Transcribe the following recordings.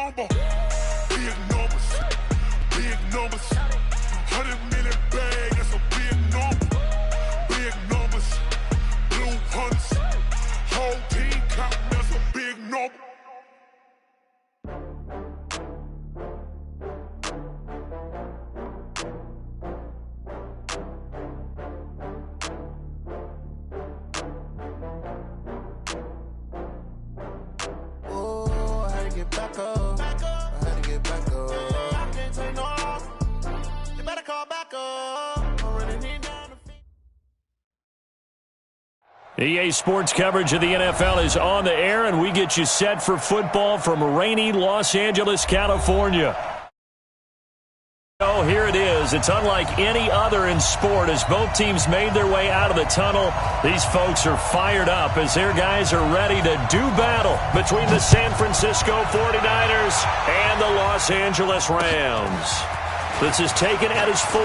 number. Big numbers. Big numbers. 100 million bag, that's a big number. Big numbers. Blue hunts. Whole team counting, that's a big number. Back up. I had to get back up. I can't take no loss. You better call back up. Already need down the EA Sports coverage of the NFL is on the air, and we get you set for football from rainy Los Angeles, California. Oh, here it is. It's unlike any other in sport as both teams made their way out of the tunnel. These folks are fired up as their guys are ready to do battle between the San Francisco 49ers and the Los Angeles Rams. This is taken at his 4.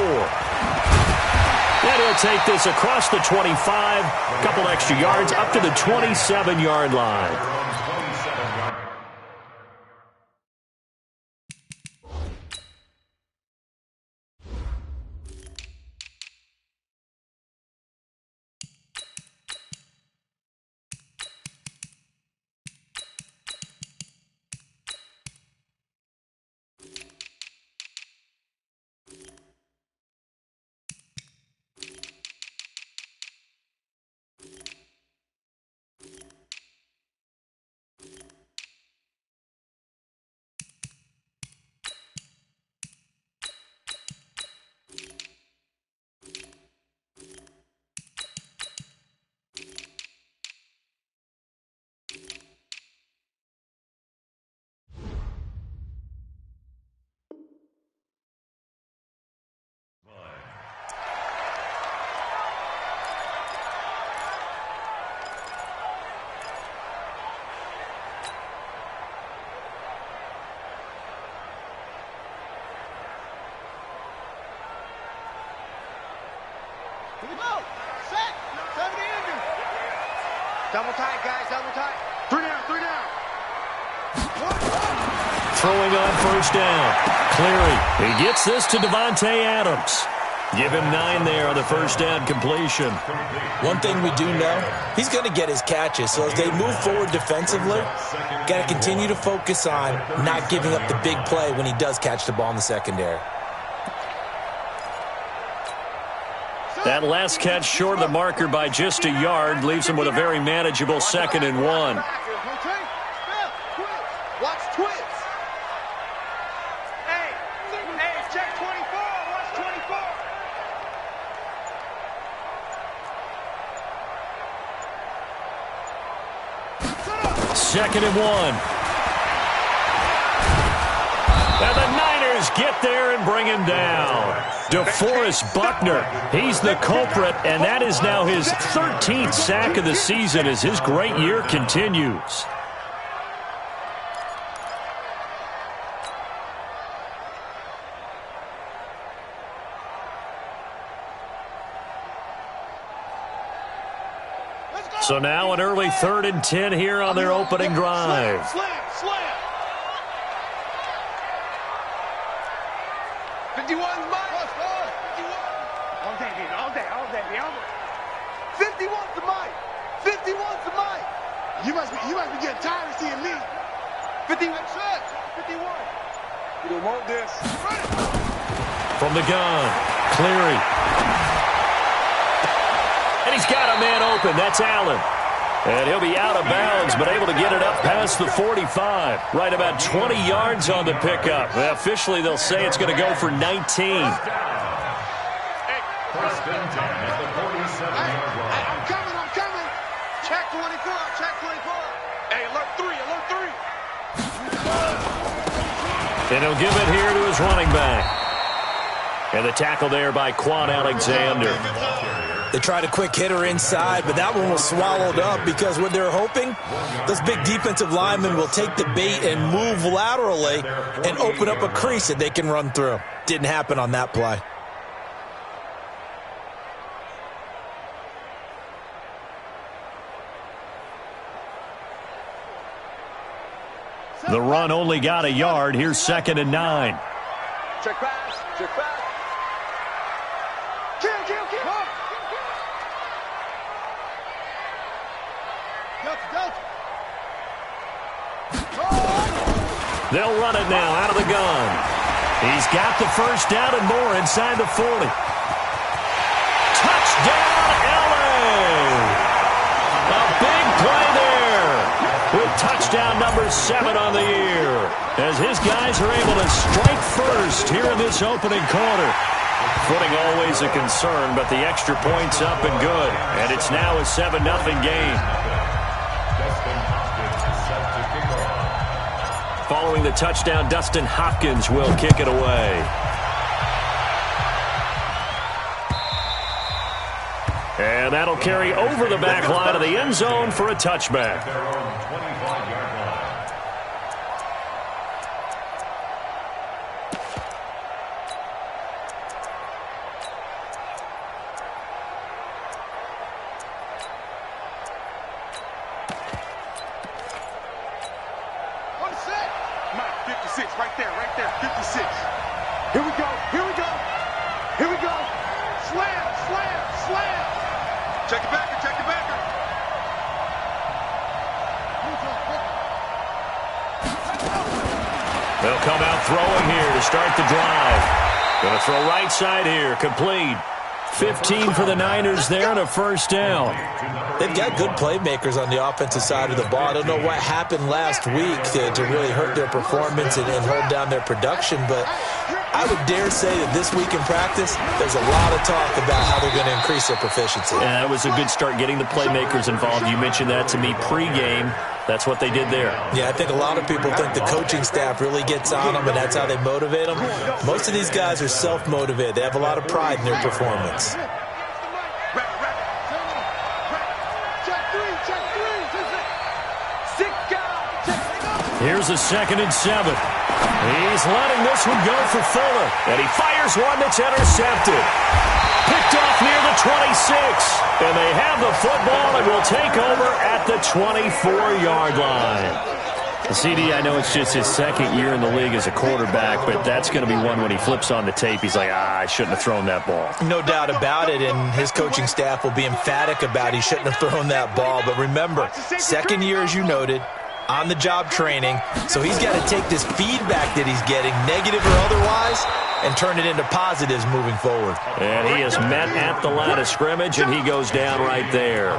And he'll take this across the 25, a couple extra yards up to the 27-yard line. Here we go. Set. 70 Andrew. Double tight, guys. Double tight. 3 down. 3 down. Throwing on first down. Cleary. He gets this to Devontae Adams. Give him 9 there on the first down completion. One thing we do know, he's going to get his catches. So as they move forward defensively, got to continue to focus on not giving up the big play when he does catch the ball in the secondary. That last catch short of the marker by just a yard leaves him with a very manageable 2nd and 1. Watch twits. Hey, check 24. Watch 24. Second and 1. And the Niners get there and bring him down. DeForest Buckner, he's the culprit, and that is now his 13th sack of the season as his great year continues. So now an early 3rd and 10 here on their opening drive. Slam. 51's mine. All day. 51's the mic. 51's the mic. You must be getting tired of seeing me. 51. 51. You don't want this. From the gun, Cleary. And he's got a man open. That's Allen. And he'll be out of bounds, but able to get it up past the 45. Right about 20 yards on the pickup. Well, officially, they'll say it's going to go for 19. First and 10 at the 47-yard line. I'm coming. Check 24. Hey, alert 3. And he'll give it here to his running back. And the tackle there by Quan Alexander. They tried a quick hitter inside, but that one was swallowed up because what they're hoping, those big defensive linemen will take the bait and move laterally and open up a crease that they can run through. Didn't happen on that play. The run only got a yard. Here's 2nd and 9. Check pass. Check pass. Kill. They'll run it now out of the gun. He's got the first down and more inside the 40. Touchdown, LA! A big play there with touchdown number 7 on the year as his guys are able to strike first here in this opening quarter. Footing always a concern, but the extra point's up and good, and it's now a 7-0 game. Following the touchdown, Dustin Hopkins will kick it away. And that'll carry over the back line of the end zone for a touchback. Right there, 56. Here we go. Slam. Check it back. They'll come out throwing here to start the drive. Going to throw right side here, complete. 15 for the Niners there and a first down. They've got good playmakers on the offensive side of the ball. I don't know what happened last week to really hurt their performance and hold down their production, but I would dare say that this week in practice, there's a lot of talk about how they're going to increase their proficiency. Yeah, it was a good start getting the playmakers involved. You mentioned that to me pregame. That's what they did there. Yeah, I think a lot of people think the coaching staff really gets on them, and that's how they motivate them. Most of these guys are self-motivated. They have a lot of pride in their performance. Here's a 2nd and 7. He's letting this one go for Fuller, and he fires one that's intercepted. Picked off near the 26, and they have the football and will take over at the 24-yard line. CD, I know it's just his 2nd year in the league as a quarterback, but that's going to be one when he flips on the tape. He's like, I shouldn't have thrown that ball. No doubt about it, and his coaching staff will be emphatic about he shouldn't have thrown that ball. But remember, 2nd year, as you noted, on-the-job training, so he's got to take this feedback that he's getting, negative or otherwise, and turn it into positives moving forward. And he is met at the line of scrimmage, and he goes down right there.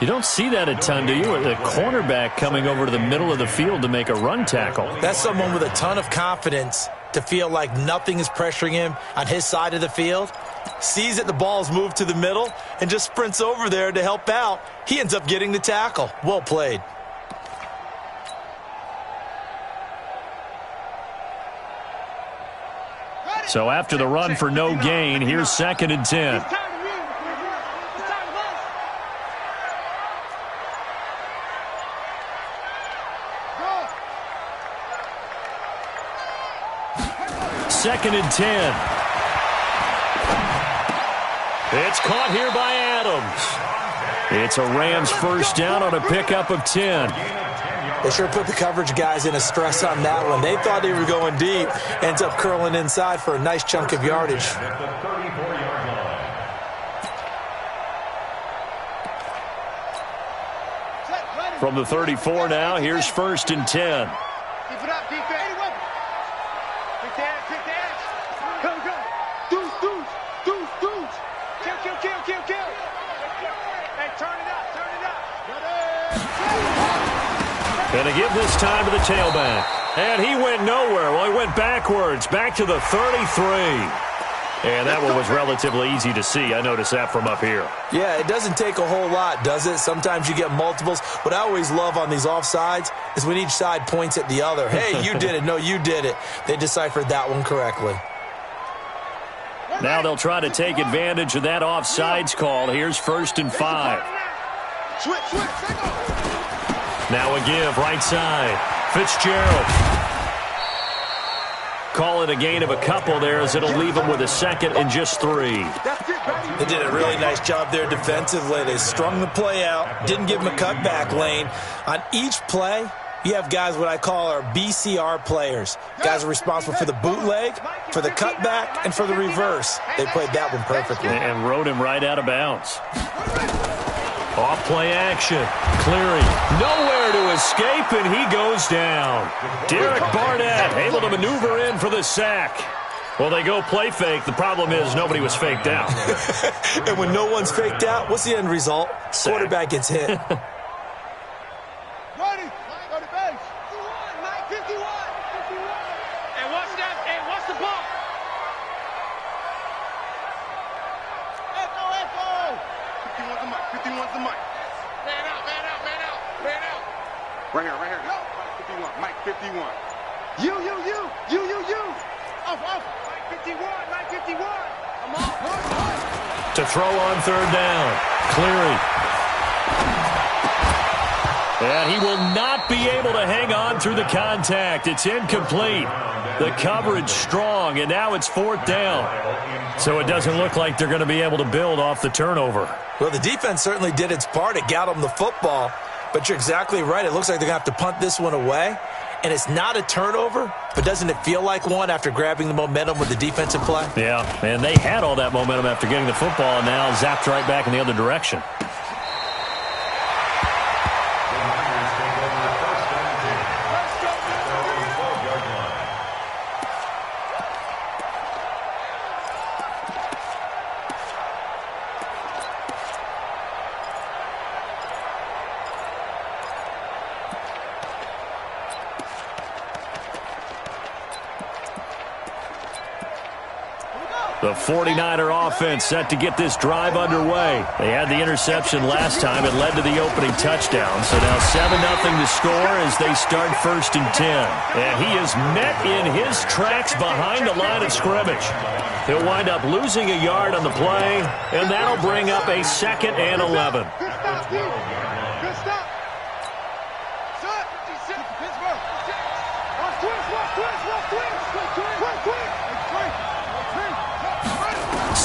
You don't see that a ton, do you? The cornerback coming over to the middle of the field to make a run tackle. That's someone with a ton of confidence to feel like nothing is pressuring him on his side of the field. Sees that the ball's moved to the middle and just sprints over there to help out. He ends up getting the tackle. Well played. So after the run for no gain, here's 2nd and 10. Second and 10. It's caught here by Adams. It's a Rams first down on a pickup of 10. They sure put the coverage guys in a stress on that one. They thought they were going deep. Ends up curling inside for a nice chunk of yardage. From the 34 now, here's 1st and 10. Keep it up, defense. Kick the edge. Go. Deuce. Kill. Hey, turn it up. And to give this time to the tailback. And he went nowhere. Well, he went backwards, back to the 33. And that one was relatively easy to see. I noticed that from up here. Yeah, it doesn't take a whole lot, does it? Sometimes you get multiples. What I always love on these offsides is when each side points at the other. Hey, you did it. No, you did it. They deciphered that one correctly. Now they'll try to take advantage of that offsides call. Here's 1st and 5. Now a give, right side. Fitzgerald. Call it a gain of a couple there as it'll leave them with a 2nd and just 3. They did a really nice job there defensively. They strung the play out, didn't give him a cutback lane. On each play, You have guys what I call our BCR players. Guys are responsible for the bootleg, for the cutback, and for the reverse. They played that one perfectly. And rode him right out of bounds. Off play action. Cleary nowhere to escape, and he goes down. Derek Barnett able to maneuver in for the sack. Well, they go play fake. The problem is nobody was faked out. And when no one's faked out, what's the end result? Sack. Quarterback gets hit. Ready? Go to base. 51, Mike, 51. 51. Hey, what's that? Hey, what's the ball? Echo. 51's the mic. 51's the mic. Man out, man out, man out, man out. Right here. Mike 51. Mike 51. You. Off. Mike 51. Mike 51. I'm off. To throw on third down. Cleary. And he will not be able to hang on through the contact. It's incomplete. The coverage strong, and now it's fourth down. So it doesn't look like they're going to be able to build off the turnover. Well, the defense certainly did its part. It got them the football. But you're exactly right. It looks like they're going to have to punt this one away. And it's not a turnover, but doesn't it feel like one after grabbing the momentum with the defensive play? Yeah, and they had all that momentum after getting the football, and now zapped right back in the other direction. The 49er offense set to get this drive underway. They had the interception last time. It led to the opening touchdown. So now 7-0 to score as they start 1st and 10. And he is met in his tracks behind the line of scrimmage. He'll wind up losing a yard on the play, and that'll bring up a 2nd and 11. Good stop, Pete. Good stop. Shut. 56. Pittsburgh. Watch twist.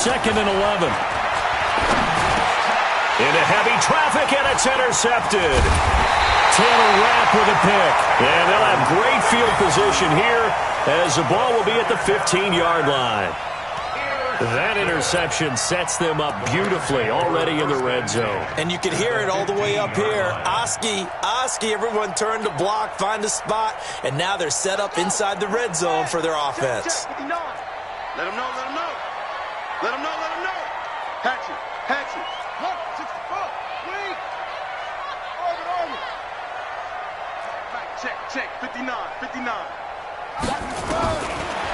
2nd and 11. Into heavy traffic, and it's intercepted. Taylor Rapp with a pick. And they'll have great field position here as the ball will be at the 15-yard line. That interception sets them up beautifully already in the red zone. And you can hear it all the way up here. Oski, everyone turned to block, find a spot, and now they're set up inside the red zone for their offense. Let him know. Hatchet. Hunt, 64. Wait. Orbit. Back, check. 59.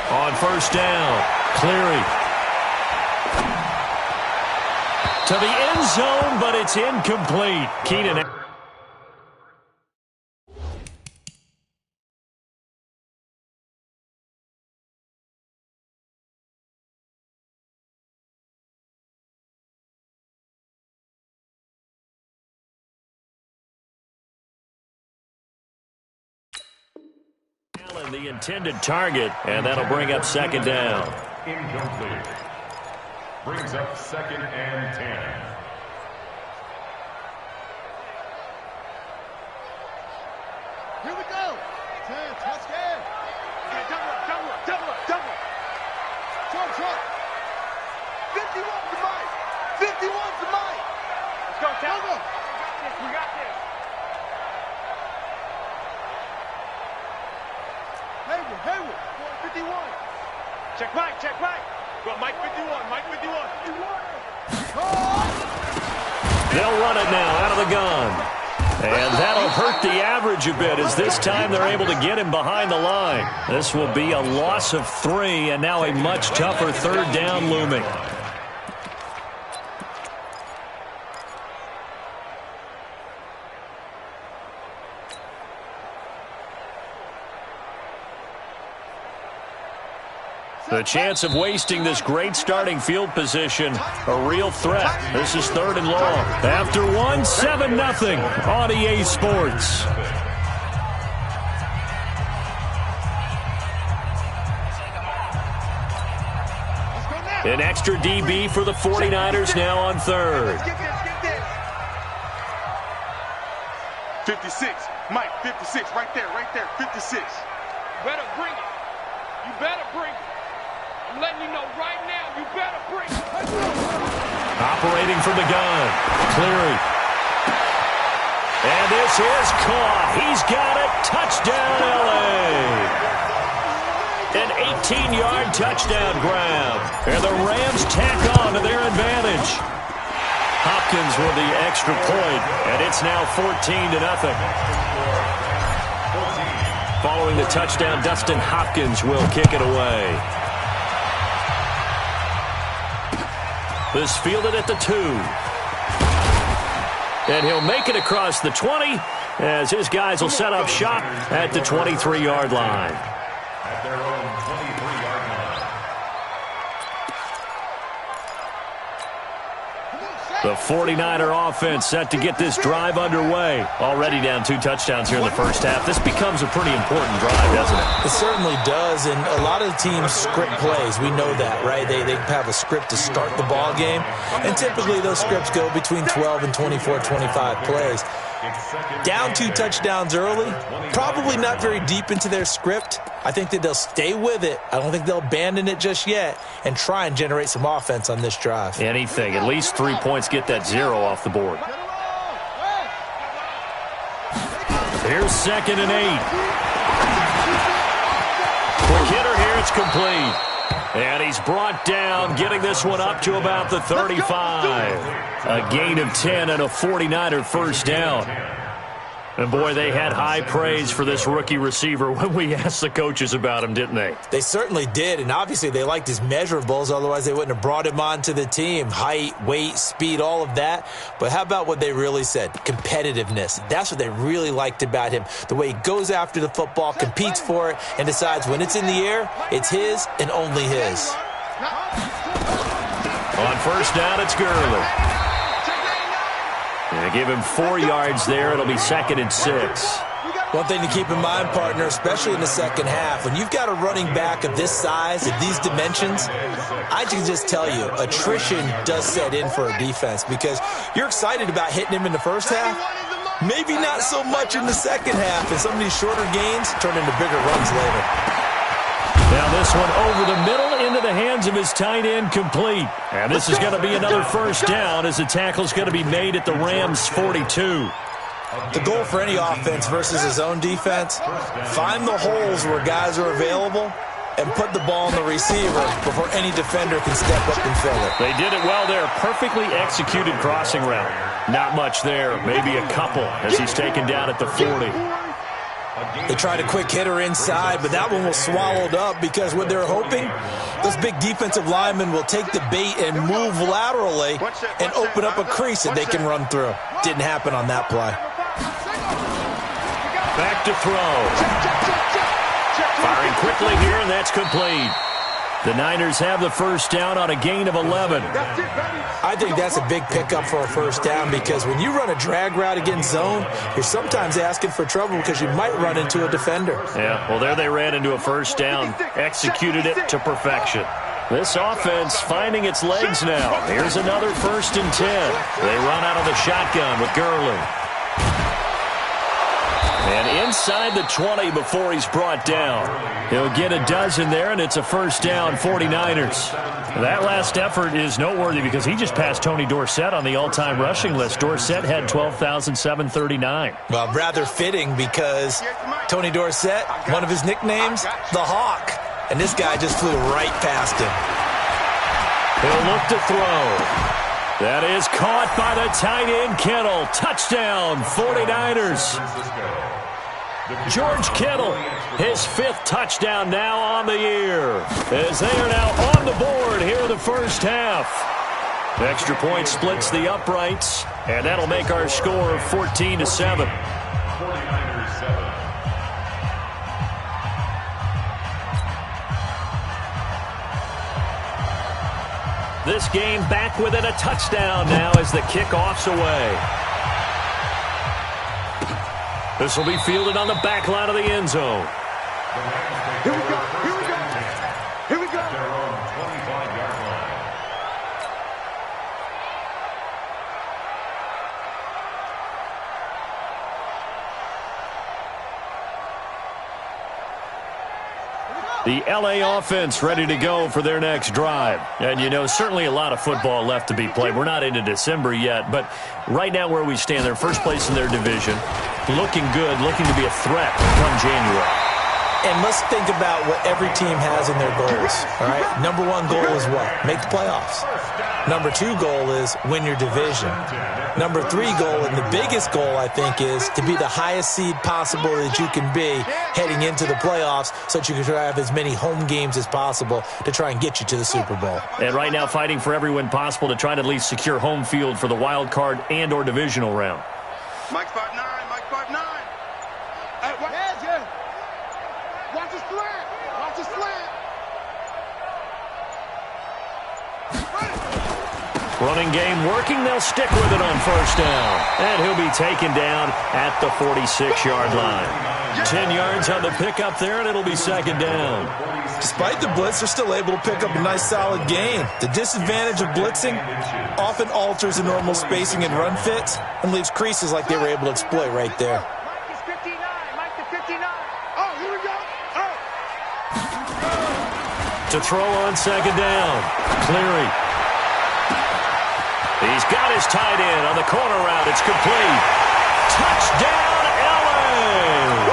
On 1st down, Cleary. To the end zone, but it's incomplete. Keenan. The intended target, and that'll bring up 2nd down. Incomplete. Brings up 2nd and 10. Here we go. 10, touchdown. Double up. Truck. 51's the mic. 51's the mic. Let's go, Cal. We got this. Hayward, 51. Check Mike. Go, Mike 51. They'll run it now out of the gun. And that'll hurt the average a bit as this time they're able to get him behind the line. This will be a loss of 3, and now a much tougher 3rd down looming. The chance of wasting this great starting field position, a real threat. This is 3rd and long. After 1, 7-0 on EA Sports. An extra DB for the 49ers now on 3rd. 56, Mike. 56, right there, 56. You better bring it. You better bring it. I'm letting you know right now, you better bring it. Operating from the gun. Cleary. And this is caught. He's got it. Touchdown, L.A. An 18-yard touchdown grab. And the Rams tack on to their advantage. Hopkins with the extra point, and it's now 14-0. Following the touchdown, Dustin Hopkins will kick it away. This fielded at the 2. And he'll make it across the 20 as his guys will set up shop at the 23-yard line. At their own 23-yard line. The 49er offense set to get this drive underway. Already down 2 touchdowns here in the first half. This becomes a pretty important drive, doesn't it? It certainly does, and a lot of the teams script plays. We know that, right? They have a script to start the ball game, and typically those scripts go between 12 and 24, 25 plays. Down 2 touchdowns early, probably not very deep into their script. I think that they'll stay with it. I don't think they'll abandon it just yet and try and generate some offense on this drive. Anything. At least 3 points get that 0 off the board. Here's 2nd and 8. Quick hitter here. It's complete. And he's brought down, getting this one up to about the 35. A gain of 10 and a 49er first down. And, boy, they had high praise for this rookie receiver when we asked the coaches about him, didn't they? They certainly did, and obviously they liked his measurables. Otherwise, they wouldn't have brought him onto the team. Height, weight, speed, all of that. But how about what they really said? Competitiveness. That's what they really liked about him. The way he goes after the football, competes for it, and decides when it's in the air, it's his and only his. On first down, it's Gurley. And give him 4 yards there. It'll be 2nd and 6. One thing to keep in mind, partner, especially in the second half, when you've got a running back of this size, of these dimensions, I can just tell you, attrition does set in for a defense because you're excited about hitting him in the first half. Maybe not so much in the second half, and some of these shorter gains turn into bigger runs later. Now this one over the middle into the hands of his tight end, complete. And this is going to be another first down as the tackle's going to be made at the Rams' 42. The goal for any offense versus his own defense, find the holes where guys are available and put the ball on the receiver before any defender can step up and fill it. They did it well there. Perfectly executed crossing route. Not much there. Maybe a couple as he's taken down at the 40. They tried a quick hitter inside, but that one was swallowed up because what they're hoping, those big defensive linemen will take the bait and move laterally and open up a crease that they can run through. Didn't happen on that play. Back to throw. Firing quickly here, and that's complete. The Niners have the first down on a gain of 11. I think that's a big pickup for a first down because when you run a drag route against zone, you're sometimes asking for trouble because you might run into a defender. Yeah, well, there they ran into a first down, executed it to perfection. This offense finding its legs now. Here's another 1st and 10. They run out of the shotgun with Gurley. And inside the 20 before he's brought down. He'll get a dozen there, and it's a first down, 49ers. That last effort is noteworthy because he just passed Tony Dorsett on the all-time rushing list. Dorsett had 12,739. Well, rather fitting because Tony Dorsett, one of his nicknames, the Hawk. And this guy just flew right past him. He'll look to throw. That is caught by the tight end, Kittle. Touchdown, 49ers. George Kittle, his 5th touchdown now on the year, as they are now on the board here in the first half. Extra point splits the uprights, and that'll make our score 14-7. 49ers 7. This game back within a touchdown now as the kickoff's away. This will be fielded on the back line of the end zone. Here we go. Here we go. Here we go. Their own 25-yard line. The LA offense ready to go for their next drive. And, you know, certainly a lot of football left to be played. We're not into December yet, but right now where we stand, they're first place in their division, looking good, looking to be a threat come January. And let's think about what every team has in their goals, all right? Number one goal is what? Make the playoffs. Number two goal is win your division. Number three goal, and the biggest goal, I think, is to be the highest seed possible that you can be heading into the playoffs so that you can try to have as many home games as possible to try and get you to the Super Bowl. And right now fighting for every win possible to try to at least secure home field for the wild card and or divisional round. Mike 5'9", Mike 5'9". Hey, what? Yeah. Watch the slant. Watch the slant. Running game working. They'll stick with it on first down. And he'll be taken down at the 46-yard line. 10 yards on the pickup there, and it'll be second down. Despite the blitz, they're still able to pick up a nice, solid gain. The disadvantage of blitzing often alters the normal spacing and run fits and leaves creases like they were able to exploit right there. Mike is 59. Mike to 59. Oh, here we go. Oh. To throw on second down. Cleary. He's got his tight end on the corner route. It's complete. Touchdown, LA!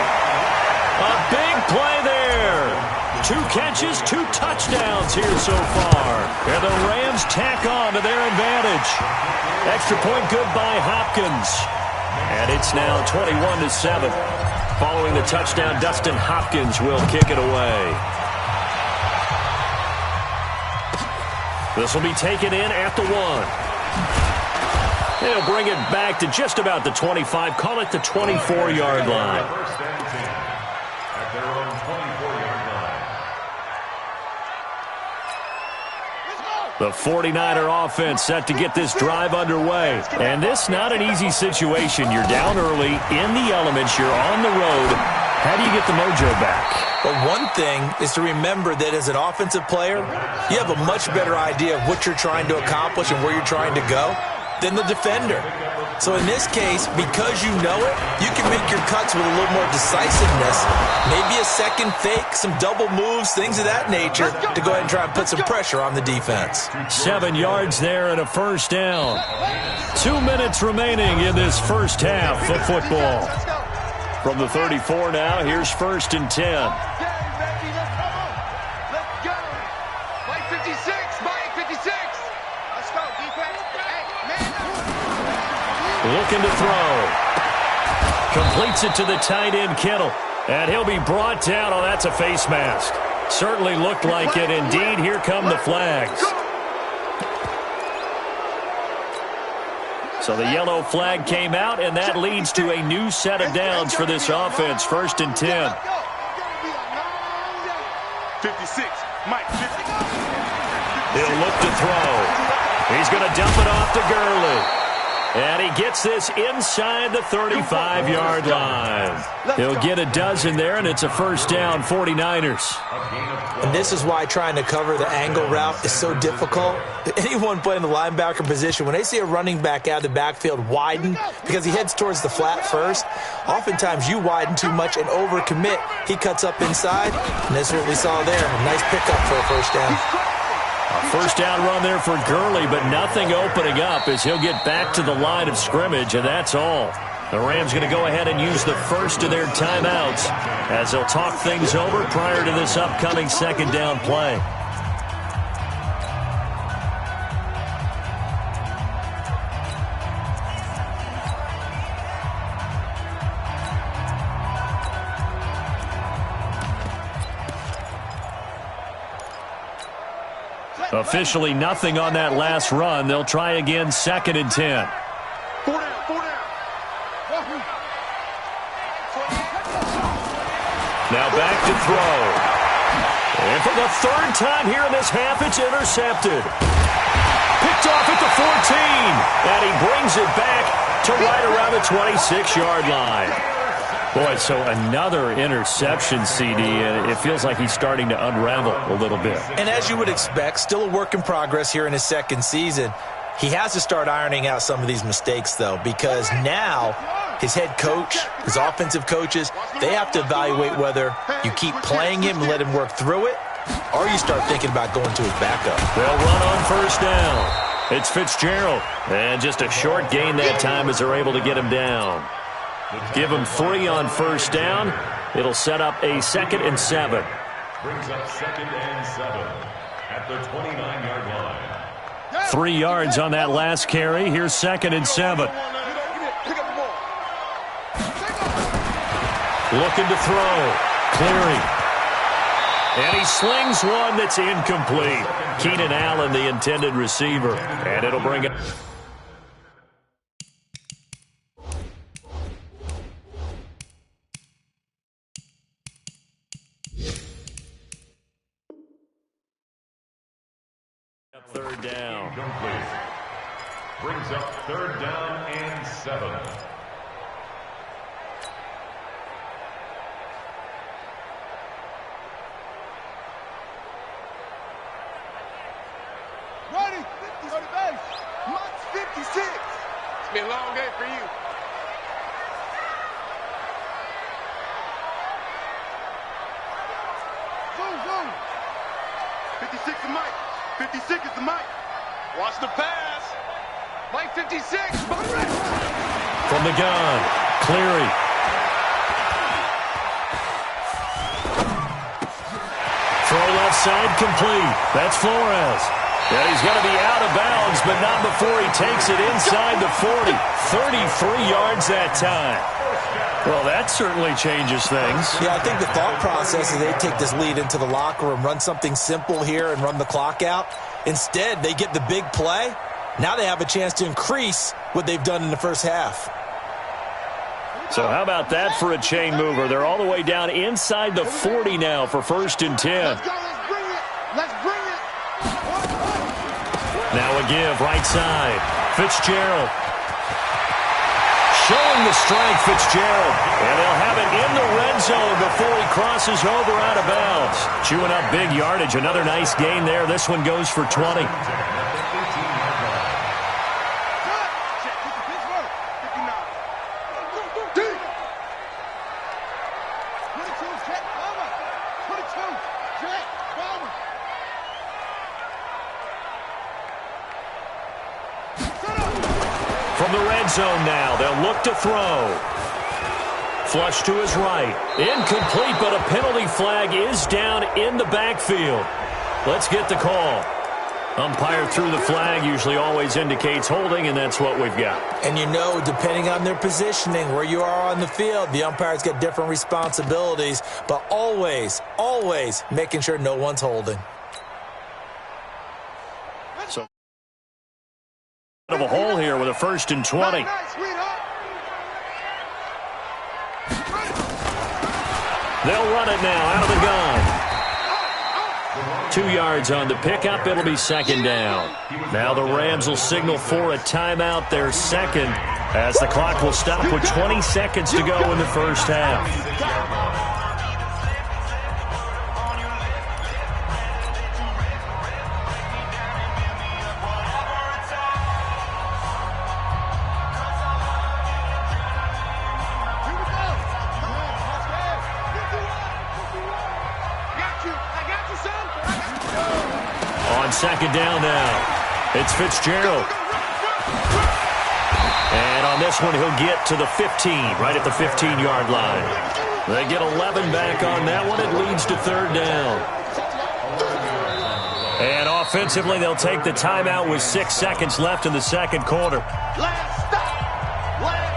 A big play there. 2 catches, 2 touchdowns here so far. And the Rams tack on to their advantage. Extra point good by Hopkins. And it's now 21-7. Following the touchdown, Dustin Hopkins will kick it away. This will be taken in at the 1. They'll bring it back to just about the 25. Call it the 24-yard line. At their own 24-yard line. The 49er offense set to get this drive underway. And this not an easy situation. You're down early, in the elements, you're on the road. How do you get the mojo back? Well, one thing is to remember that as an offensive player, you have a much better idea of what you're trying to accomplish and where you're trying to go than the defender. So in this case, because you know it, you can make your cuts with a little more decisiveness. Maybe a second fake, some double moves, things of that nature to go ahead and try and put some pressure on the defense. 7 yards there and a first down. 2 minutes remaining in this first half of football. From the 34 now, here's 1st and 10. Let's go. Mike 56. Mike 56. Let's go, defense. Hey, man. Looking to throw. Completes it to the tight end, Kittle. And he'll be brought down. Oh, that's a face mask. Certainly looked like it. Indeed, here come the flags. So the yellow flag came out, and that leads to a new set of downs for this offense. 1st and 10. 56. Mike 50. He'll look to throw. He's going to dump it off to Gurley. And he gets this inside the 35-yard line. He'll get a dozen there, and it's a first down, 49ers. And this is why trying to cover the angle route is so difficult. Anyone playing the linebacker position, when they see a running back out of the backfield widen because he heads towards the flat first, oftentimes you widen too much and overcommit. He cuts up inside, and that's what we saw there. A nice pickup for a first down. A first down run there for Gurley, but nothing opening up as he'll get back to the line of scrimmage, and that's all. The Rams going to go ahead and use the first of their timeouts as they'll talk things over prior to this upcoming second down play. Officially nothing on that last run. They'll try again, 2nd and 10. 4 down, 4 down. Now back to throw. And for the 3rd time here in this half, it's intercepted. Picked off at the 14. And he brings it back to right around the 26-yard line. Boy, so another interception, CD, and it feels like he's starting to unravel a little bit. And as you would expect, still a work in progress here in his 2nd season. He has to start ironing out some of these mistakes, though, because now his head coach, his offensive coaches, they have to evaluate whether you keep playing him and let him work through it, or you start thinking about going to his backup. They'll run on first down. It's Fitzgerald. And just a short gain that time as they're able to get him down. Give him 3 on first down. It'll set up a 2nd and 7. Brings up 2nd and 7 at the 29-yard line. 3 yards on that last carry. Here's 2nd and 7. Looking to throw. Cleary. And he slings one that's incomplete. Keenan Allen, the intended receiver. And it'll bring it. Third down. Brings up 3rd down and 7. Ready, 50 on the base. Max 56. It's been a long day for you. Zoom. 56 to Mike. 56 is the Mike. Watch the pass. Mike 56. From the gun, Cleary. Throw left side complete. That's Flores. And he's going to be out of bounds, but not before he takes it inside the 40. 33 yards that time. Well, that certainly changes things. Yeah, I think the thought process is they take this lead into the locker room, run something simple here and run the clock out. Instead, they get the big play. Now they have a chance to increase what they've done in the first half. So how about that for a chain mover? They're all the way down inside the 40 now for 1st and 10. Let's go, let's bring it. Let's bring it. Now a give, right side. Fitzgerald. Showing the strength, Fitzgerald. And they'll have it in the red zone before he crosses over out of bounds. Chewing up big yardage. Another nice gain there. This one goes for 20. From the red zone now, they'll look to throw. Flush to his right. Incomplete, but a penalty flag is down in the backfield. Let's get the call. Umpire threw the flag, usually always indicates holding, and that's what we've got. And you know, depending on their positioning, where you are on the field, the umpire's got different responsibilities, but always, always making sure no one's holding. So, of a hole here with a 1st and 20. They'll run it now out of the gun. 2 yards on the pickup. It'll be 2nd down. Now the Rams will signal for a timeout, their 2nd, as the clock will stop with 20 seconds to go in the first half. On 2nd down now, it's Fitzgerald. And on this one, he'll get to the 15, right at the 15-yard line. They get 11 back on that one. It leads to 3rd down. And offensively, they'll take the timeout with 6 seconds left in the 2nd quarter.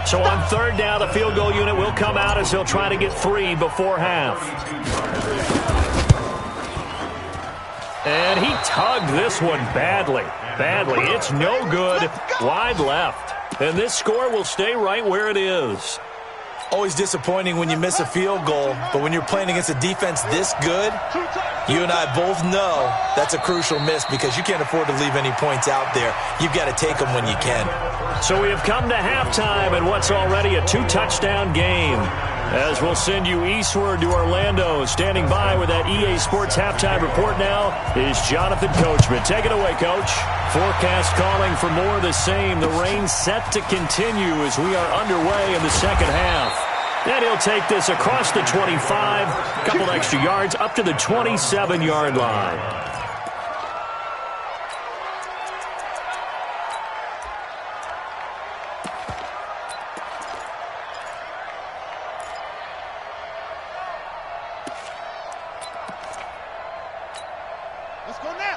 So on 3rd down, the field goal unit will come out as they'll try to get 3 before half. And he tugged this one badly. It's no good. Wide left. And this score will stay right where it is. Always disappointing when you miss a field goal, but when you're playing against a defense this good, you and I both know that's a crucial miss because you can't afford to leave any points out there. You've got to take them when you can. So we have come to halftime in what's already a 2-touchdown game. As we'll send you eastward to Orlando. Standing by with that EA Sports halftime report now is Jonathan Coachman. Take it away, Coach. Forecast calling for more of the same. The rain set to continue as we are underway in the second half. And he'll take this across the 25, a couple extra yards, up to the 27-yard line.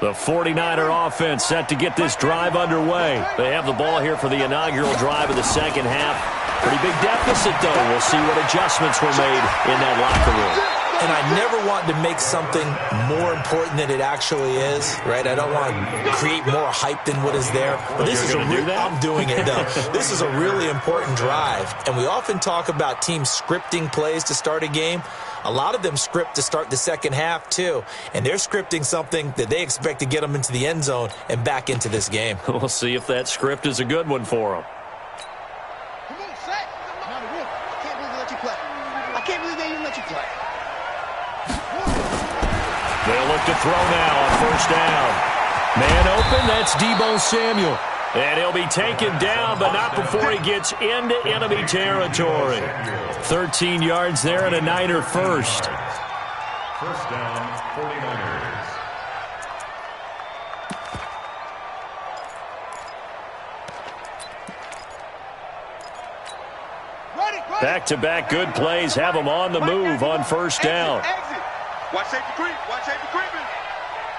The 49er offense set to get this drive underway. They have the ball here for the inaugural drive of the second half. Pretty big deficit, though. We'll see what adjustments were made in that locker room. And I never want to make something more important than it actually is, right? I don't want to create more hype than what is there. But this is I'm doing it, though. This is a really important drive. And we often talk about teams scripting plays to start a game. A lot of them script to start the second half, too. And they're scripting something that they expect to get them into the end zone and back into this game. We'll see if that script is a good one for them. Come on, Sack. I can't believe they let you play. I can't believe they even let you play. They'll look to throw now on first down. Man open, that's Deebo Samuel. And he'll be taken down, but not before he gets into enemy territory. 13 yards there and a Niner first. First down, 49ers. Back-to-back good plays have them on the move on first down. Exit. Watch safety creep. Watch safety creeping.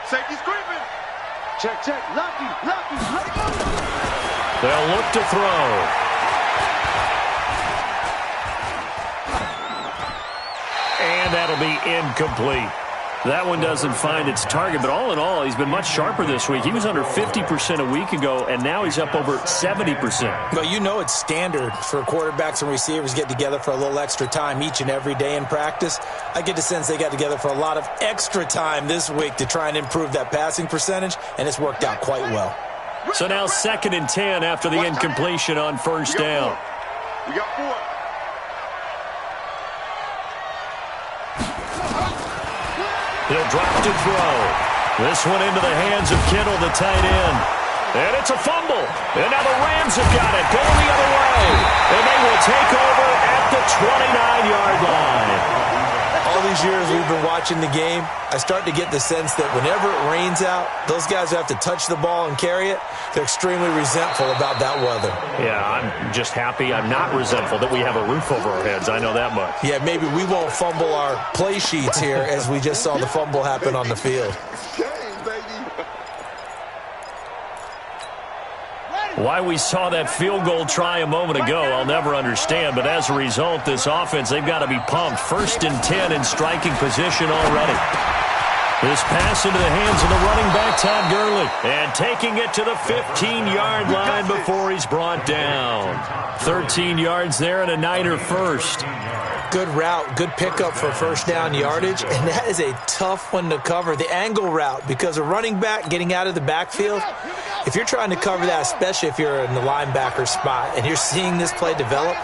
Safety's creeping. Check. Lucky. They'll look to throw. And that'll be incomplete. That one doesn't find its target, but all in all, he's been much sharper this week. He was under 50% a week ago, and now he's up over 70%. Well, you know it's standard for quarterbacks and receivers get together for a little extra time each and every day in practice. I get the sense they got together for a lot of extra time this week to try and improve that passing percentage, and it's worked out quite well. So now 2nd and 10 after the incompletion on first down. We got 4. He'll drop to throw. This one into the hands of Kittle, the tight end. And it's a fumble. And now the Rams have got it. Going the other way. And they will take over at the 29-yard line. All these years we've been watching the game, I start to get the sense that whenever it rains out, those guys who have to touch the ball and carry it, they're extremely resentful about that weather. Yeah, I'm just happy I'm not resentful that we have a roof over our heads. I know that much. Yeah, maybe we won't fumble our play sheets here as we just saw the fumble happen on the field. Why we saw that field goal try a moment ago, I'll never understand. But as a result, this offense, they've got to be pumped. 1st and 10 in striking position already. This pass into the hands of the running back, Todd Gurley. And taking it to the 15-yard line before he's brought down. 13 yards there and a Niner first. Good route, good pickup for first down yardage, and that is a tough one to cover. The angle route, because a running back getting out of the backfield, if you're trying to cover that, especially if you're in the linebacker spot and you're seeing this play develop,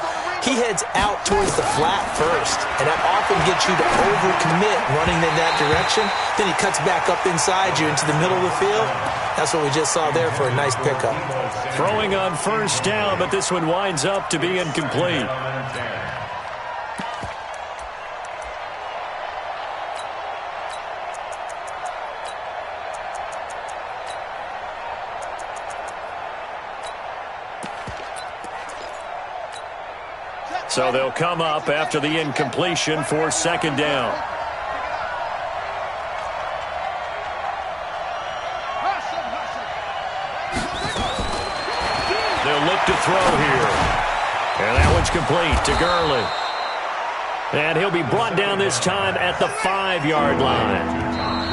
he heads out towards the flat first, and that often gets you to overcommit running in that direction. Then he cuts back up inside you into the middle of the field. That's what we just saw there for a nice pickup. Throwing on first down, but this one winds up to be incomplete. So they'll come up after the incompletion for 2nd down. They'll look to throw here. And that one's complete to Gurley. And he'll be brought down this time at the 5-yard line.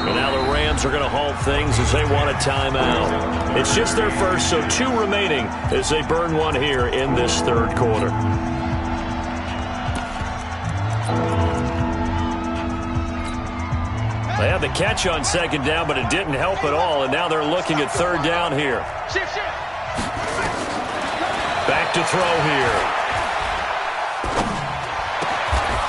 And now the Rams are going to halt things as they want a timeout. It's just their first, so 2 remaining as they burn one here in this 3rd quarter. They had the catch on 2nd down, but it didn't help at all, and now they're looking at 3rd down here. Back to throw here.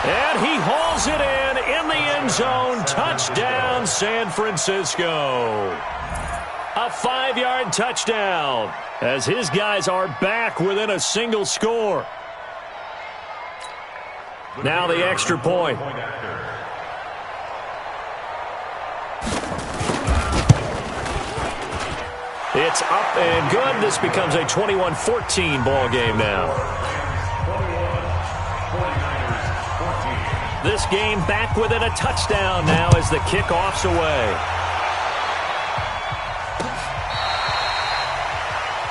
And he hauls it in the end zone. Touchdown, San Francisco. A 5-yard touchdown as his guys are back within a single score. Now the extra point. It's up and good. This becomes a 21-14 ball game now. This game back within a touchdown now as the kickoff's away.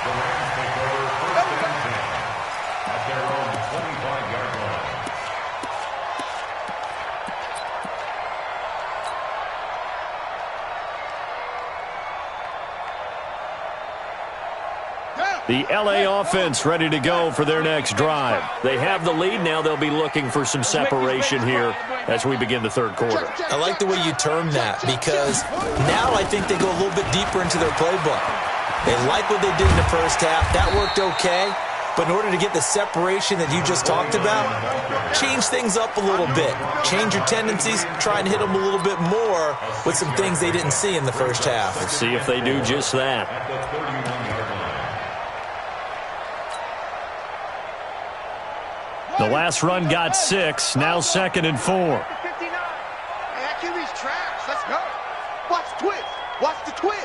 The Rams take over first and 10 at their own 25-yard line. The L.A. offense ready to go for their next drive. They have the lead. Now they'll be looking for some separation here as we begin the third quarter. I like the way you term that because now I think they go a little bit deeper into their playbook. They like what they did in the first half. That worked okay. But in order to get the separation that you just talked about, change things up a little bit. Change your tendencies. Try and hit them a little bit more with some things they didn't see in the first half. Let's see if they do just that. At the 31-yard line. The last run got 6. Now 2nd and 4. 59. Hey, that QB's trash. Let's go. Watch the twist. Watch the twist.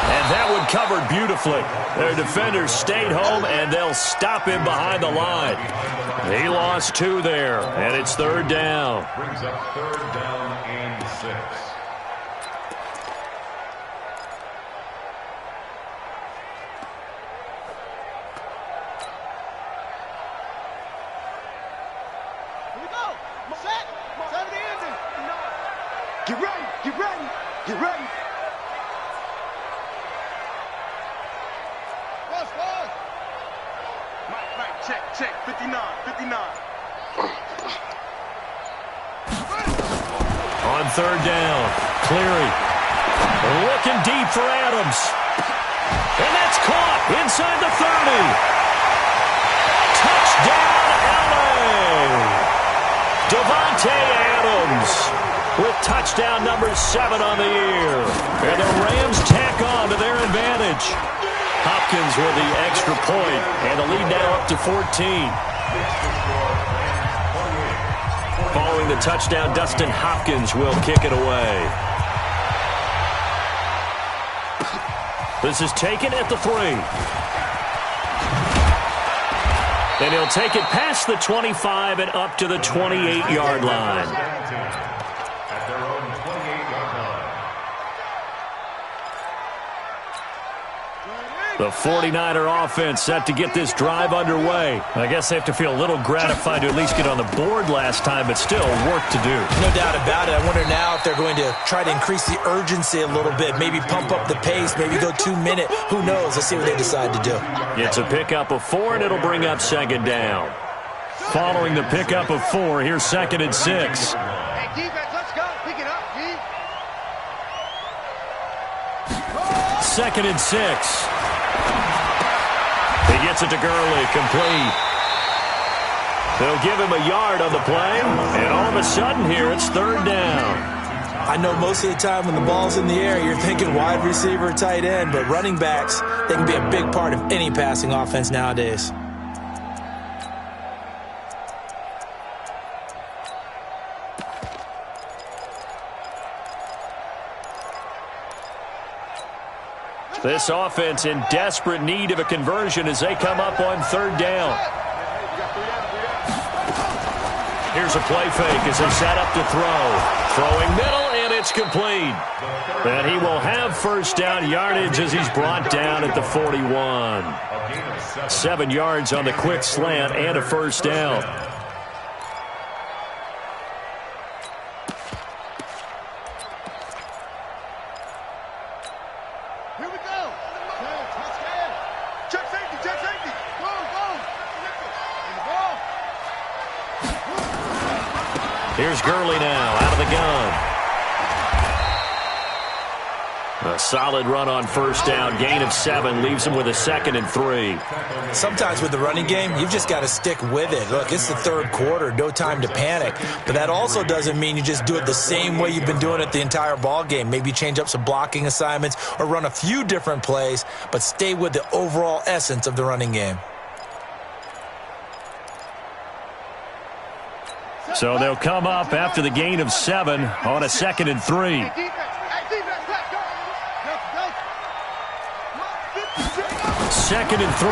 And that one covered beautifully. Their defenders stayed home, and they'll stop him behind the line. He lost 2 there, and it's 3rd down. Brings up 3rd down and 6. Here we go. Set. Set the engine. Get ready. Get ready. Get ready. Rush, rush. Mike, check. 59. On 3rd down, Cleary looking deep for Adams. And that's caught inside the 30. Touchdown, L.A. Davante Adams with touchdown number 7 on the year. And the Rams tack on to their advantage. Hopkins with the extra point, and the lead now up to 14. Following the touchdown, Dustin Hopkins will kick it away. This is taken at the 3. And he'll take it past the 25 and up to the 28-yard line. At their own 28-yard line. The 49er offense set to get this drive underway. I guess they have to feel a little gratified to at least get on the board last time, but still work to do. No doubt about it. I wonder now if they're going to try to increase the urgency a little bit, maybe pump up the pace, maybe go 2-minute. Who knows? Let's see what they decide to do. It's a pickup of 4, and it'll bring up 2nd down. Following the pickup of 4, here's 2nd and 6. Hey, defense, let's go. Pick it up, G. 2nd and 6. He gets it to Gurley, complete. They'll give him a yard on the play, and all of a sudden here, it's 3rd down. I know most of the time when the ball's in the air, you're thinking wide receiver, tight end, but running backs, they can be a big part of any passing offense nowadays. This offense in desperate need of a conversion as they come up on 3rd down. Here's a play fake as they set up to throw. Throwing middle, and it's complete. And he will have 1st down yardage as he's brought down at the 41. 7 yards on the quick slant and a 1st down. Here we go. Check safety. Go. Here's Gurley now out of the gun. A solid run on first down. Gain of 7 leaves him with a 2nd and 3. Sometimes with the running game, you've just got to stick with it. Look, it's the third quarter, no time to panic. But that also doesn't mean you just do it the same way you've been doing it the entire ball game. Maybe change up some blocking assignments or run a few different plays, but stay with the overall essence of the running game. So they'll come up after the gain of 7 on a 2nd and 3. 2nd and 3.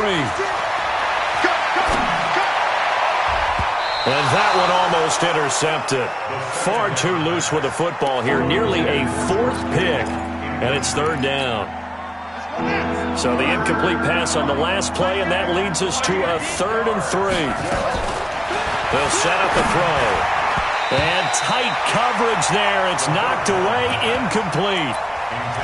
And that one almost intercepted. Far too loose with the football here. Nearly a 4th pick. And it's 3rd down. So the incomplete pass on the last play, and that leads us to a 3rd and 3. They'll set up the throw. And tight coverage there. It's knocked away, incomplete.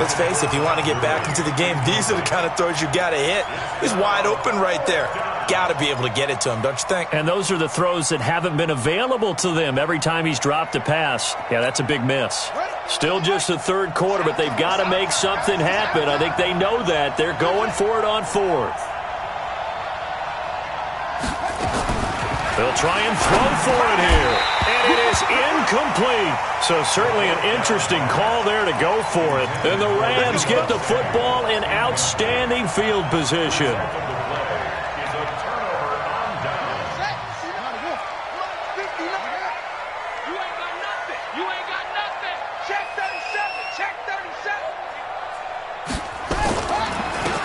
Let's face it, if you want to get back into the game, these are the kind of throws you got to hit. He's wide open right there. Got to be able to get it to him, don't you think? And those are the throws that haven't been available to them every time he's dropped a pass. Yeah, that's a big miss. Still just the 3rd quarter, but they've got to make something happen. I think they know that. They're going for it on 4th. They'll try and throw for it here. And it is incomplete. So certainly an interesting call there to go for it. And the Rams get the football in outstanding field position.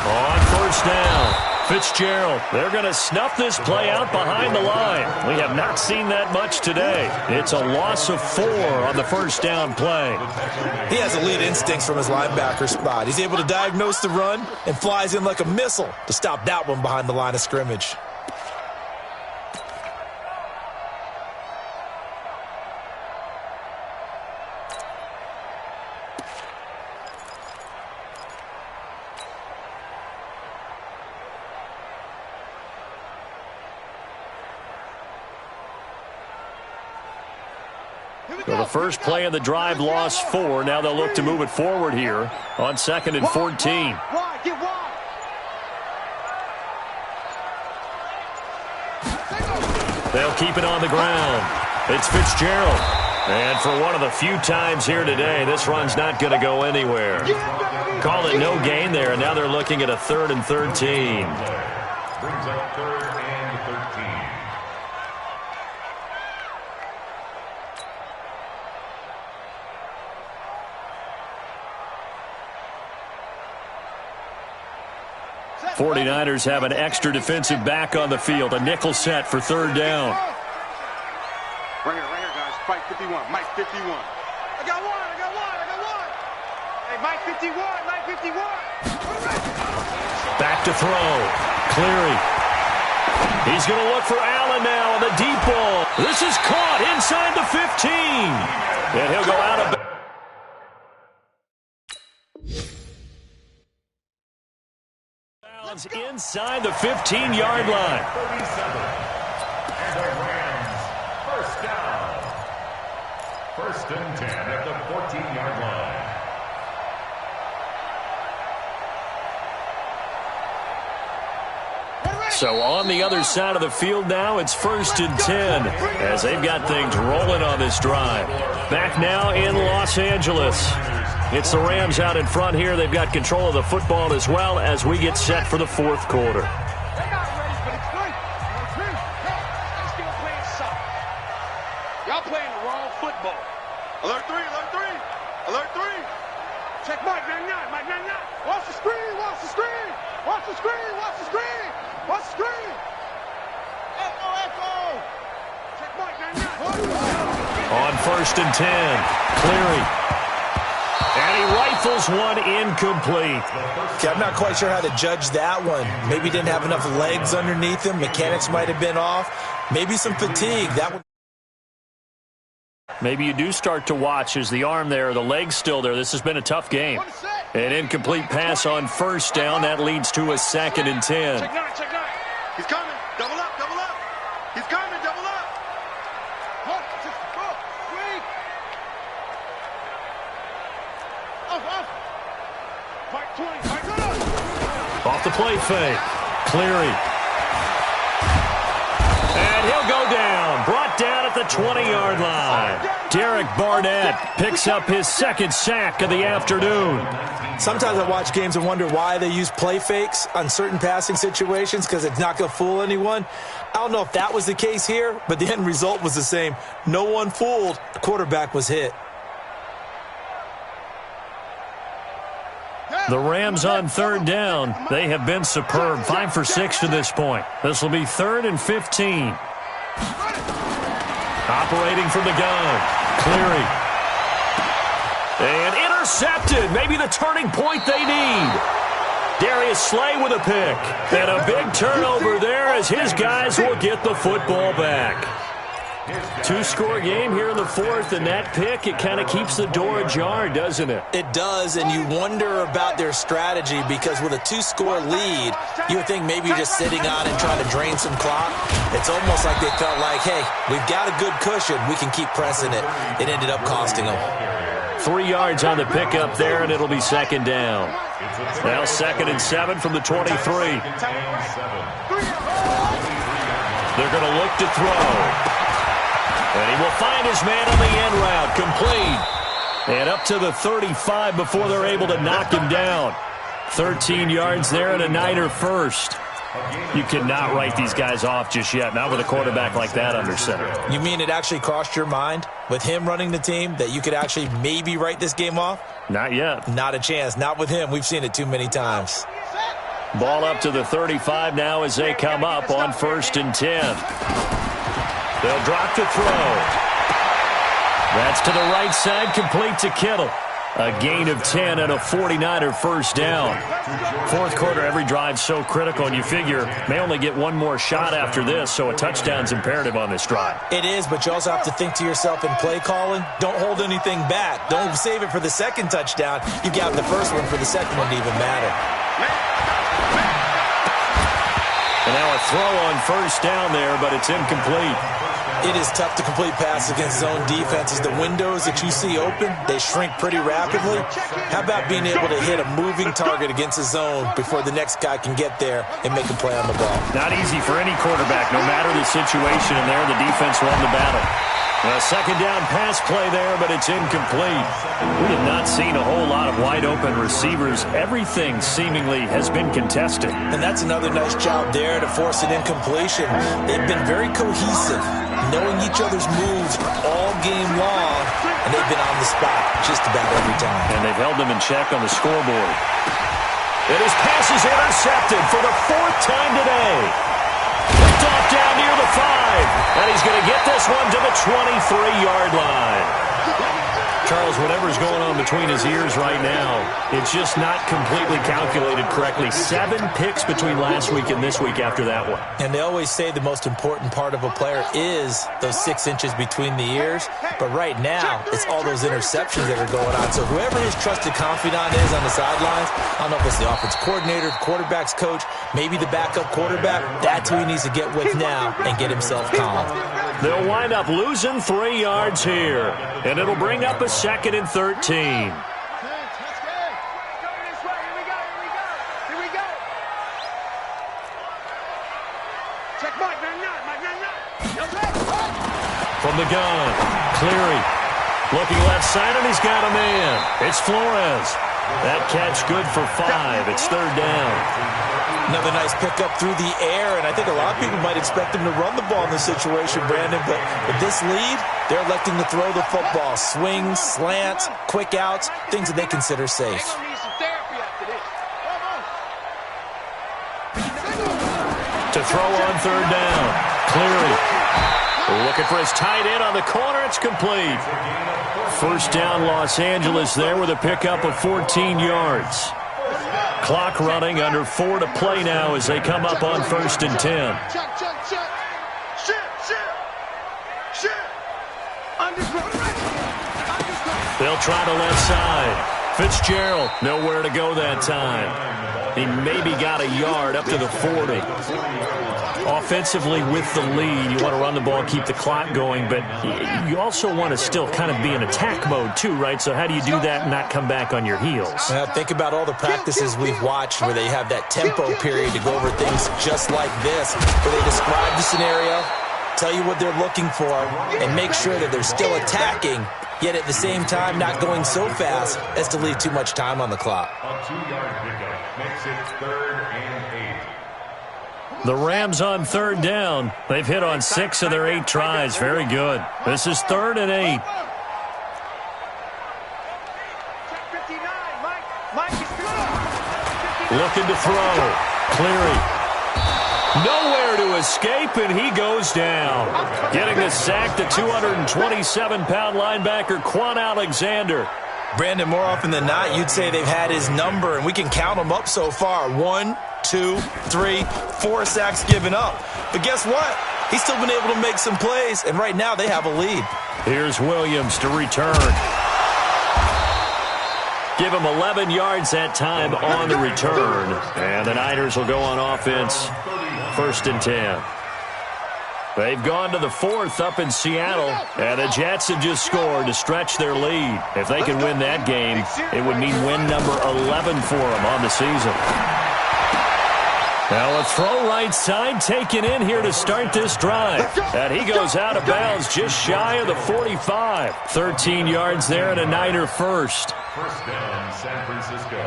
On first down, Fitzgerald. They're going to snuff this play out behind the line. We have not seen that much today. It's a loss of 4 on the first down play. He has elite instincts from his linebacker spot. He's able to diagnose the run and flies in like a missile to stop that one behind the line of scrimmage. So the first play of the drive lost 4. Now they'll look to move it forward here on 2nd and 14. They'll keep it on the ground. It's Fitzgerald. And for one of the few times here today, this run's not going to go anywhere. Call it no gain there, and now they're looking at a 3rd and 13. Brings up 3rd and 13. '49ers have an extra defensive back on the field. A nickel set for 3rd down. Right here, guys. Mike 51. Mike 51. I got one. Hey, Mike 51. Back to throw. Cleary. He's going to look for Allen now on the deep ball. This is caught inside the 15. And he'll go out of bounds. Inside the 15-yard line. 37. And the Rams, first down. 1st and 10 at the 14-yard line. So on the other side of the field now, it's 1st and 10 as they've got things rolling on this drive. Back now in Los Angeles. It's the Rams out in front here. They've got control of the football as well as we get set for the 4th quarter. Y'all playing the wrong football. Alert 3. Check Mike 99. Watch the screen. Echo. Check Mike 99. On 1st and 10, Cleary. And he rifles one incomplete. Okay, I'm not quite sure how to judge that one. Maybe he didn't have enough legs underneath him. Mechanics might have been off. Maybe some fatigue. That would. Maybe you do start to watch as the arm there, the leg's still there. This has been a tough game. An incomplete pass on first down. That leads to a 2nd and 10. Check nine. He's coming. Double up. He's coming. Double up. Off the play fake. Cleary. And he'll go down. Brought down at the 20-yard line. Derek Barnett picks up his second sack of the afternoon. Sometimes I watch games and wonder why they use play fakes on certain passing situations, because it's not going to fool anyone. I don't know if that was the case here, but the end result was the same. No one fooled. The quarterback was hit. The Rams on third down. They have been superb. 5 for 6 to this point. This will be 3rd and 15. Operating from the gun. Cleary. And intercepted. Maybe the turning point they need. Darius Slay with a pick. And a big turnover there as his guys will get the football back. 2-score game here in the 4th, and that pick, it kind of keeps the door ajar, doesn't it? It does, and you wonder about their strategy, because with a 2-score lead, you would think maybe you're just sitting on and trying to drain some clock. It's almost like they felt like, hey, we've got a good cushion. We can keep pressing it. It ended up costing them. 3 yards on the pickup there, and it'll be second down. Now 2nd and 7 from the 23. They're going to look to throw. And he will find his man on the end route. Complete. And up to the 35 before they're able to knock him down. 13 yards there and a Niner first. You cannot write these guys off just yet, not with a quarterback like that under center. You mean it actually crossed your mind with him running the team that you could actually maybe write this game off? Not yet. Not a chance. Not with him. We've seen it too many times. Ball up to the 35 now as they come up on 1st and 10. They'll drop to throw. That's to the right side, complete to Kittle. A gain of 10 and a 49er first down. 4th quarter, every drive so critical, and you figure may only get one more shot after this, so a touchdown's imperative on this drive. It is, but you also have to think to yourself in play calling, don't hold anything back. Don't save it for the second touchdown. You got the first one for the second one to even matter. And now a throw on first down there, but it's incomplete. It is tough to complete passes against zone defenses. The windows that you see open, they shrink pretty rapidly. How about being able to hit a moving target against a zone before the next guy can get there and make a play on the ball? Not easy for any quarterback, no matter the situation, and there the defense won the battle. A second down pass play there, but it's incomplete. We have not seen a whole lot of wide-open receivers. Everything seemingly has been contested. And that's another nice job there to force an incompletion. They've been very cohesive, knowing each other's moves all game long, and they've been on the spot just about every time. And they've held them in check on the scoreboard. And his pass is intercepted for the 4th time today. Picked off down near the 5, and he's going to get this one to the 23-yard line. Charles, whatever's going on between his ears right now, it's just not completely calculated correctly. 7 picks between last week and this week after that one. And they always say the most important part of a player is those 6 inches between the ears. But right now, it's all those interceptions that are going on. So whoever his trusted confidant is on the sidelines, I don't know if it's the offensive coordinator, the quarterback's coach, maybe the backup quarterback, that's who he needs to get with now and get himself calm. They'll wind up losing 3 yards here, and it'll bring up a 2nd and 13. From the gun, Cleary looking left side, and he's got a man. It's Flores. That catch good for 5. It's 3rd down. Another nice pickup through the air, and I think a lot of people might expect him to run the ball in this situation, Brandon, but with this lead, they're electing to throw the football. Swings, slants, quick outs, things that they consider safe. To throw on 3rd down, Cleary looking for his tight end on the corner. It's complete. First down, Los Angeles there with a pickup of 14 yards. Clock running, under 4 to play now as they come up on 1st and 10. They'll try the left side. Fitzgerald, nowhere to go that time. He maybe got a yard up to the 40. Offensively with the lead, you want to run the ball, keep the clock going, but you also want to still kind of be in attack mode too, right? So how do you do that and not come back on your heels? Think about all the practices we've watched where they have that tempo period to go over things just like this, where they describe the scenario, tell you what they're looking for, and make sure that they're still attacking, yet at the same time not going so fast as to leave too much time on the clock. A 2-yard pickup makes it 3rd and 8. The Rams on 3rd down. They've hit on 6 of their 8 tries. Very good. This is 3rd and 8. Looking to throw. Cleary. Nowhere to escape, and he goes down. Getting the sack, the 227-pound linebacker, Quan Alexander. Brandon, more often than not, you'd say they've had his number, and we can count them up so far. 1, 2, 3, 4 sacks given up. But guess what? He's still been able to make some plays, and right now they have a lead. Here's Williams to return. Give him 11 yards that time on the return. And the Niners will go on offense, 1st and 10. They've gone to the 4th up in Seattle, and the Jets have just scored to stretch their lead. If they can win that game, it would mean win number 11 for them on the season. Now a throw right side taken in here to start this drive. And he goes out of bounds just shy of the 45. 13 yards there and a Niner first. 1st down, San Francisco.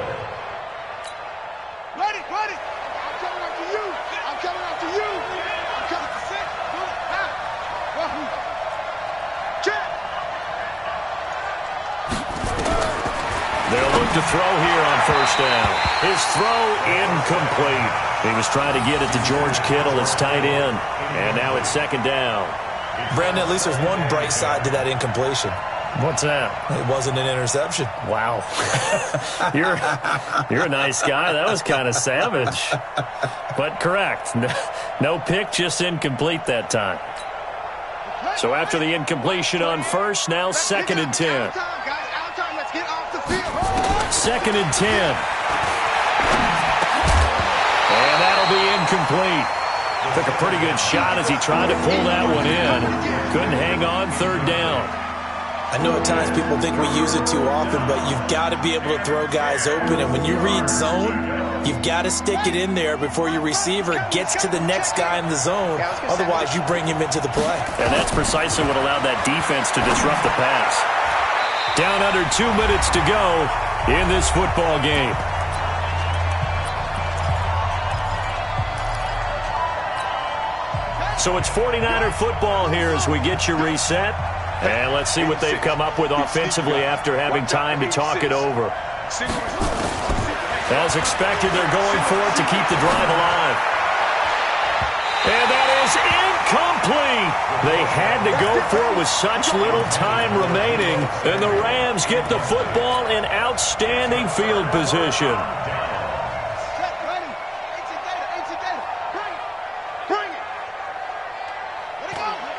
Ready. I'm coming after you. I'm coming after you. I'm coming to 6. Check. They'll look to throw here on 1st down. His throw incomplete. He was trying to get it to George Kittle, his tight end. And now it's 2nd down. Brandon, at least there's one bright side to that incompletion. What's that? It wasn't an interception. Wow. You're a nice guy. That was kind of savage. But correct. No pick, just incomplete that time. So after the incompletion on 1st, now 2nd and 10. 2nd and 10. And that'll be incomplete. Took a pretty good shot as he tried to pull that one in. Couldn't hang on, 3rd down. I know at times people think we use it too often, but you've got to be able to throw guys open. And when you read zone, you've got to stick it in there before your receiver gets to the next guy in the zone. Otherwise, you bring him into the play. And that's precisely what allowed that defense to disrupt the pass. Down under 2 minutes to go in this football game. So it's 49er football here as we get you reset. And let's see what they've come up with offensively after having time to talk it over. As expected, they're going for it to keep the drive alive. And that is incomplete. They had to go for it with such little time remaining. And the Rams get the football in outstanding field position.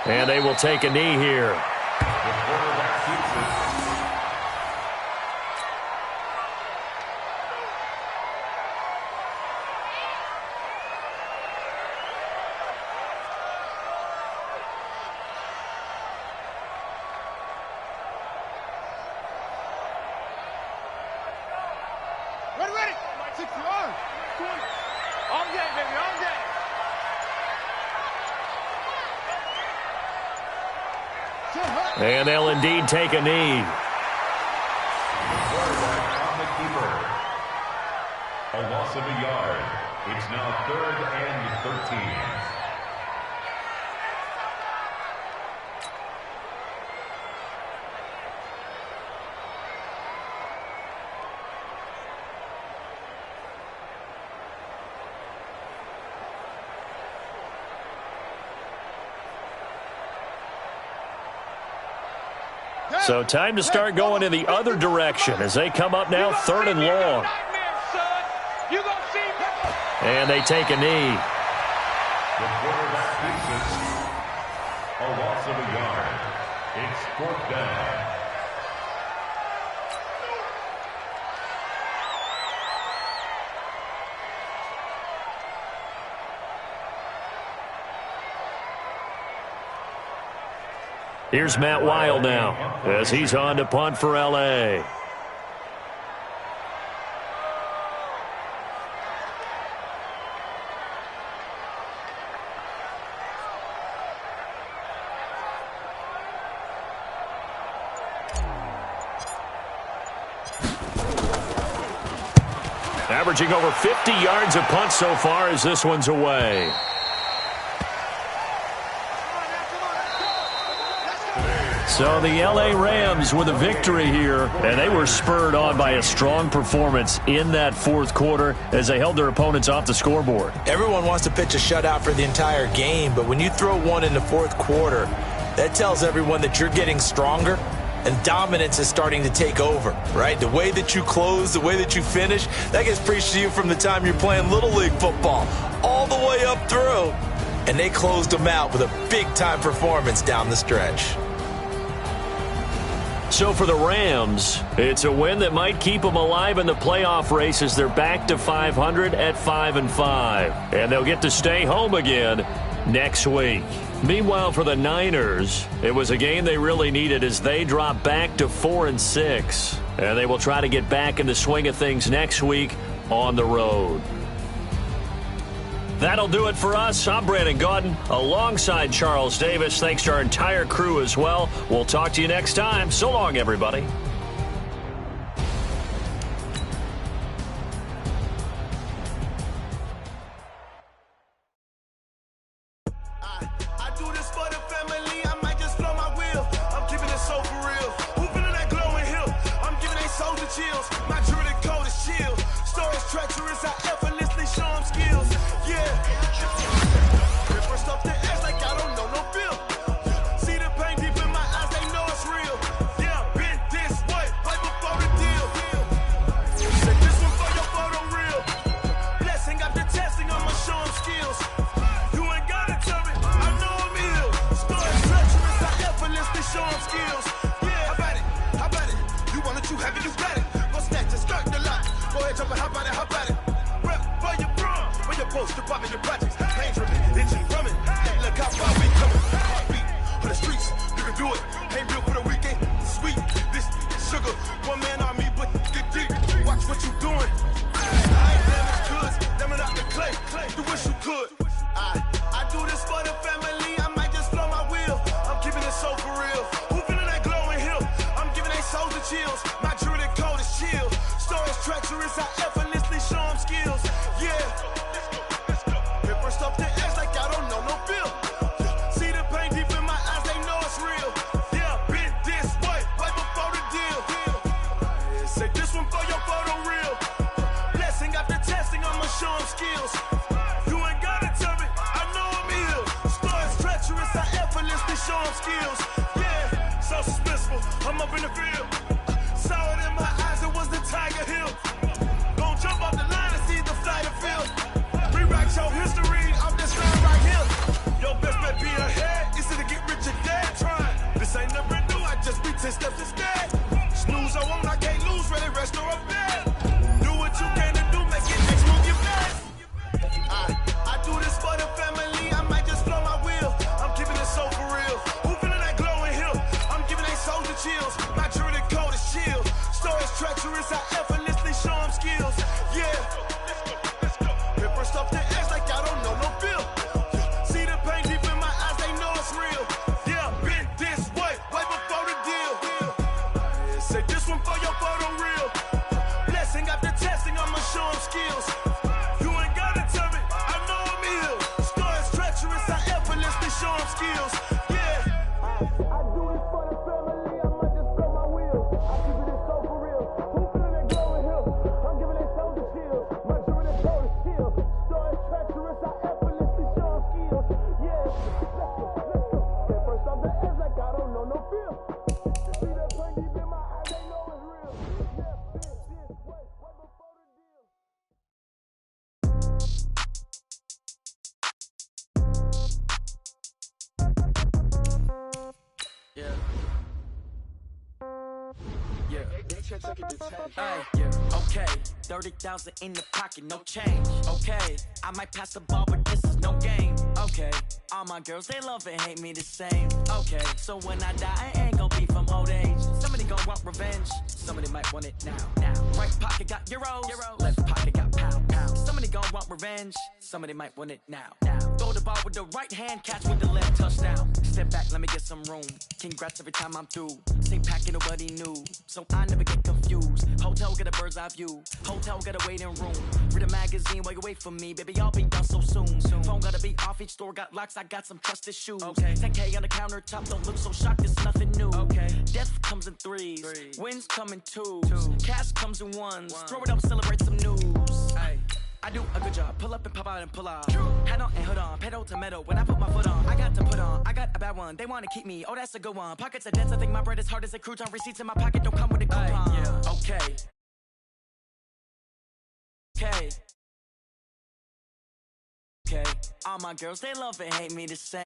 And they will take a knee here. Ready. 60 yards. 20. All day, baby, all day. And they'll indeed take a knee. Quarterback on the keeper. A loss of a yard. It's now 3rd and 13. So time to start going in the other direction as they come up now 3rd and long. And they take a knee. The quarterback keeps it. A loss of a yard. It's 4th down. Here's Matt Weil now as he's on to punt for L.A. Averaging over 50 yards a punt so far as this one's away. So the L.A. Rams with a victory here, and they were spurred on by a strong performance in that fourth quarter as they held their opponents off the scoreboard. Everyone wants to pitch a shutout for the entire game, but when you throw one in the fourth quarter, that tells everyone that you're getting stronger and dominance is starting to take over, right? The way that you close, the way that you finish, that gets preached to you from the time you're playing Little League football all the way up through. And they closed them out with a big-time performance down the stretch. So for the Rams, it's a win that might keep them alive in the playoff race as they're back to 500 at 5-5. And they'll get to stay home again next week. Meanwhile, for the Niners, it was a game they really needed as they drop back to 4-6. And they will try to get back in the swing of things next week on the road. That'll do it for us. I'm Brandon Gaudin alongside Charles Davis. Thanks to our entire crew as well. We'll talk to you next time. So long, everybody. I do this for the family. I might just blow my wheel. I'm keeping it so for real. Who feeling that glowing hill? I'm giving they soldier chills. My jewelry code is chill. Stories treacherous. I effortlessly show them skills. First off the edge like I don't know no feel. See the pain deep in my eyes, they know it's real. Yeah, been this way, right before the deal. Said this one for your photo real. Blessing after testing, I'ma show them skills. You ain't gotta tell me, I know I'm ill. Stories treacherous, I effortlessly show them skills. Yeah, how about it? You want it, you have it, you got it. Go snatch it, start the lot. Go ahead, jump it, how about it? Rep for your bro, for your post, your pop, and your projects. Pain driven, itching from it. Look how far we coming. Heartbeat for the streets, you can do it. Ain't real for the weekend. Sweet, this sugar, one man army, but get deep. Watch what you doing. I ain't damaged goods, damn it out the clay. Do wish you could. I do this for the family. I might just blow my wheel. I'm keeping it so for real. Who feeling that glowing hill? I'm giving they souls the chills. My jewelry code is chill. Stories treacherous, I effortlessly show them skills. Yeah. First off the edge like I don't know no feel. See the pain deep in my eyes, they know it's real. Yeah, been this way, right before the deal. Say this one for your photo real. Blessing after testing, I'ma show them skills. You ain't gotta tell me, I know I'm ill. Stories treacherous, I effortlessly show them skills. Yeah, so suspenseful, I'm up in the field. Saw it in my eyes, it was the Tiger Hill. Gon' jump off the line and see the flight of field. Rewrite your history, I'm this man right here. Your best bet be ahead, easy to get rich or dead. Trying, this ain't never new, I just be 10 steps instead. Snooze I won't, I can't lose, ready, rest or up bed. Do what you can to do, make it next move your best. I do this for the family, I might just blow my wheel. I'm keeping it so for real. Who feeling that glowing hill? I'm giving they soldier chills. My jewelry code is chill. Stories treacherous, I effortlessly show them skills. Yeah. First off the edge like I don't know no feel. See the pain deep in my eyes, they know it's real. Yeah, been this way, right before the deal. Say this one for your photo real. Blessing after testing, I'ma show them skills. You ain't gotta tell me, I know I'm ill. Stories treacherous, I effortlessly show them skills. Yeah. I do this for the family, I might just blow my wheel. I keep it so for real. Who feeling that glowing hill? I'm giving they soldier chills. My jewelry code is chill. Stories treacherous, I effortlessly show them skills. Yeah, let's go. First off the edge like I don't know no feel. See that pain deep in my eyes, they know it's real. Yeah, this way, right before the deal. Okay, 30,000 in the pocket, no change. Okay, I might pass the ball, but this is no game. Okay, all my girls, they love and hate me the same. Okay, so when I die, I ain't gon' be from old age. Somebody gon' want revenge, somebody might want it now. Right pocket got euros, left pocket got pound. Somebody gon' want revenge, somebody might want it now. Throw the ball with the right hand, catch with the left, touchdown. Step back, let me get some room. Congrats every time I'm through. Same packet, nobody knew, so I never get confused. Hotel get a bird's eye view, hotel get a waiting room. Read a magazine while you wait for me, baby, I'll be done so soon. Phone gotta be off, each store got locks, I got some trusted shoes. Okay. 10K on the countertop, don't look so shocked, it's nothing new. Okay. Death comes in threes, wins come in twos, cash comes in ones. Throw it up, celebrate some news. Ay. I do a good job, pull up and pop out and pull off. Hat on and hood on, pedal to metal, when I put my foot on, I got to put on, I got a bad one, they wanna keep me, oh that's a good one. Pockets are dense, I think my bread is hard as a crouton. Receipts in my pocket don't come with a coupon. Yeah. Okay. Okay. Okay. All my girls, they love and hate me the same.